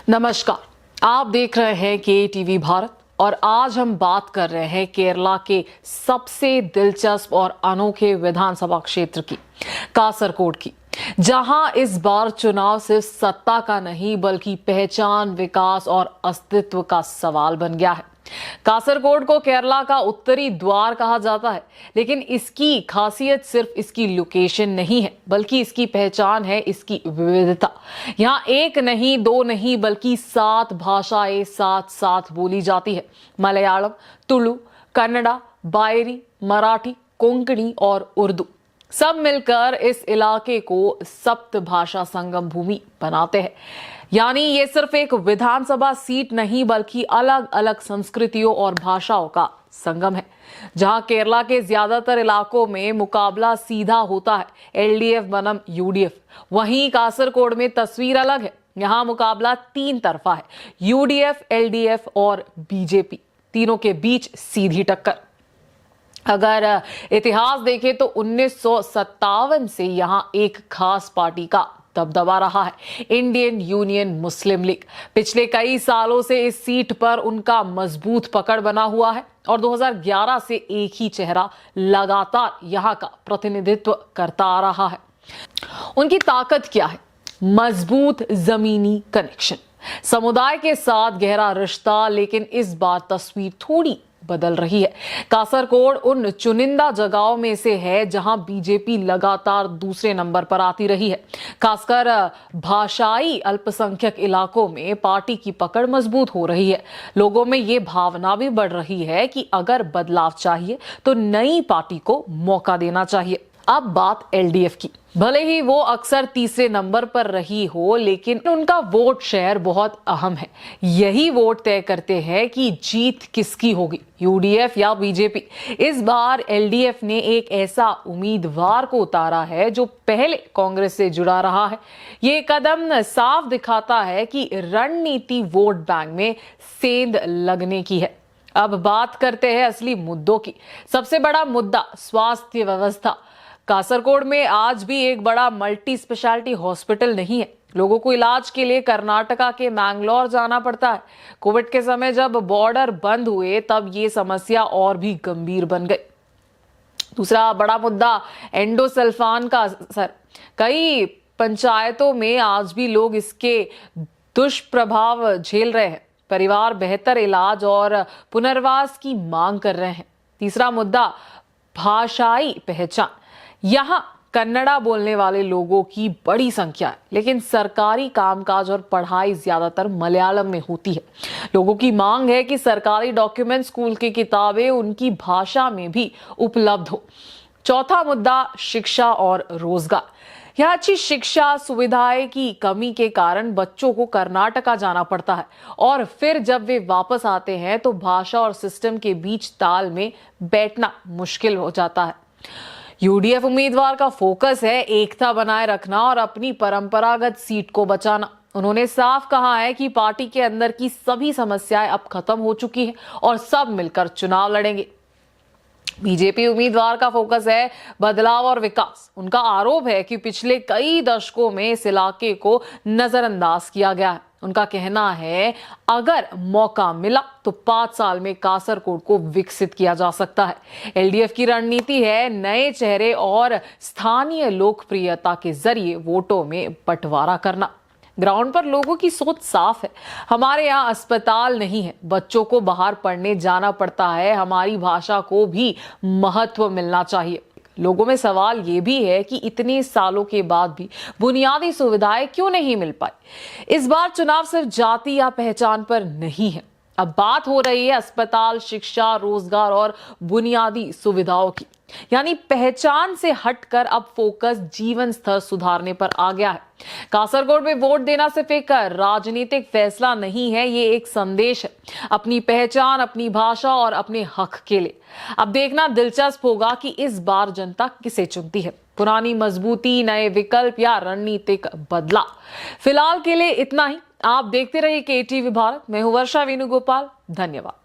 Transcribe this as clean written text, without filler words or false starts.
नमस्कार, आप देख रहे हैं के टीवी भारत और आज हम बात कर रहे हैं केरला के सबसे दिलचस्प और अनोखे विधानसभा क्षेत्र की, कासरगोड की, जहां इस बार चुनाव सिर्फ सत्ता का नहीं बल्कि पहचान, विकास और अस्तित्व का सवाल बन गया है। कासरगोड को केरला का उत्तरी द्वार कहा जाता है, लेकिन इसकी खासियत सिर्फ इसकी लोकेशन नहीं है बल्कि इसकी पहचान है इसकी विविधता। यहाँ एक नहीं, दो नहीं बल्कि 7 भाषाएं साथ साथ बोली जाती है। मलयालम, तुलु, कन्नड़ा, बायरी, मराठी, कोंकणी और उर्दू सब मिलकर इस इलाके को सप्त भाषा संगम भूमि बनाते हैं। यानी ये सिर्फ एक विधानसभा सीट नहीं बल्कि अलग अलग संस्कृतियों और भाषाओं का संगम है। जहां केरला के ज्यादातर इलाकों में मुकाबला सीधा होता है, एलडीएफ बनाम यूडीएफ, वहीं कासरगोड में तस्वीर अलग है। यहां मुकाबला 3 तरफा है, यूडीएफ, एलडीएफ और बीजेपी, तीनों के बीच सीधी टक्कर। अगर इतिहास देखें तो 1957 से यहां एक खास पार्टी का दबदबा रहा है, इंडियन यूनियन मुस्लिम लीग। पिछले कई सालों से इस सीट पर उनका मजबूत पकड़ बना हुआ है और 2011 से एक ही चेहरा लगातार यहां का प्रतिनिधित्व करता आ रहा है। उनकी ताकत क्या है? मजबूत जमीनी कनेक्शन, समुदाय के साथ गहरा रिश्ता, लेकिन इस बार तस्वीर थोड़ी बदल रही है। कासरगोड उन चुनिंदा जगहों में से है जहां बीजेपी लगातार दूसरे नंबर पर आती रही है। खासकर भाषाई अल्पसंख्यक इलाकों में पार्टी की पकड़ मजबूत हो रही है। लोगों में ये भावना भी बढ़ रही है कि अगर बदलाव चाहिए तो नई पार्टी को मौका देना चाहिए। अब बात एलडीएफ की। भले ही वो अक्सर तीसरे नंबर पर रही हो, लेकिन उनका वोट शेयर बहुत अहम है। यही वोट तय करते हैं कि जीत किसकी होगी, यूडीएफ या बीजेपी। इस बार एलडीएफ ने एक ऐसा उम्मीदवार को उतारा है जो पहले कांग्रेस से जुड़ा रहा है। ये कदम साफ दिखाता है कि रणनीति वोट बैंक में सेंध लगने की है। अब बात करते हैं असली मुद्दों की। सबसे बड़ा मुद्दा स्वास्थ्य व्यवस्था। कासरगोड में आज भी एक बड़ा मल्टी स्पेशलिटी हॉस्पिटल नहीं है। लोगों को इलाज के लिए कर्नाटका के मैंगलोर जाना पड़ता है। कोविड के समय जब बॉर्डर बंद हुए तब ये समस्या और भी गंभीर बन गई। दूसरा बड़ा मुद्दा एंडोसल्फान का असर। कई पंचायतों में आज भी लोग इसके दुष्प्रभाव झेल रहे हैं। परिवार बेहतर इलाज और पुनर्वास की मांग कर रहे हैं। तीसरा मुद्दा भाषाई पहचान। यहाँ कन्नड़ा बोलने वाले लोगों की बड़ी संख्या है, लेकिन सरकारी कामकाज और पढ़ाई ज्यादातर मलयालम में होती है। लोगों की मांग है कि सरकारी डॉक्यूमेंट, स्कूल की किताबें उनकी भाषा में भी उपलब्ध हो। चौथा मुद्दा शिक्षा और रोजगार। यहाँ अच्छी शिक्षा सुविधाएं की कमी के कारण बच्चों को कर्नाटका जाना पड़ता है और फिर जब वे वापस आते हैं तो भाषा और सिस्टम के बीच ताल में बैठना मुश्किल हो जाता है। यूडीएफ उम्मीदवार का फोकस है एकता बनाए रखना और अपनी परंपरागत सीट को बचाना। उन्होंने साफ कहा है कि पार्टी के अंदर की सभी समस्याएं अब खत्म हो चुकी है और सब मिलकर चुनाव लड़ेंगे। बीजेपी उम्मीदवार का फोकस है बदलाव और विकास। उनका आरोप है कि पिछले कई दशकों में इस इलाके को नजरअंदाज किया गया है। उनका कहना है अगर मौका मिला तो 5 साल में कासरगोड को विकसित किया जा सकता है। एलडीएफ की रणनीति है नए चेहरे और स्थानीय लोकप्रियता के जरिए वोटों में बंटवारा करना। ग्राउंड पर लोगों की सोच साफ है। हमारे यहाँ अस्पताल नहीं है, बच्चों को बाहर पढ़ने जाना पड़ता है, हमारी भाषा को भी महत्व मिलना चाहिए। लोगों में सवाल ये भी है कि इतने सालों के बाद भी बुनियादी सुविधाएं क्यों नहीं मिल पाई। इस बार चुनाव सिर्फ जाति या पहचान पर नहीं है। अब बात हो रही है अस्पताल, शिक्षा, रोजगार और बुनियादी सुविधाओं की। यानी पहचान से हटकर अब फोकस जीवन स्तर सुधारने पर आ गया है। कासरगोड में वोट देना सिर्फ एक राजनीतिक फैसला नहीं है, ये एक संदेश है अपनी पहचान, अपनी भाषा और अपने हक के लिए। अब देखना दिलचस्प होगा कि इस बार जनता किसे चुनती है, पुरानी मजबूती, नए विकल्प या रणनीतिक बदलाव। फिलहाल के लिए इतना ही। आप देखते रहिए के टीवी भारत। मैं हूं वर्षा वेणुगोपाल। धन्यवाद।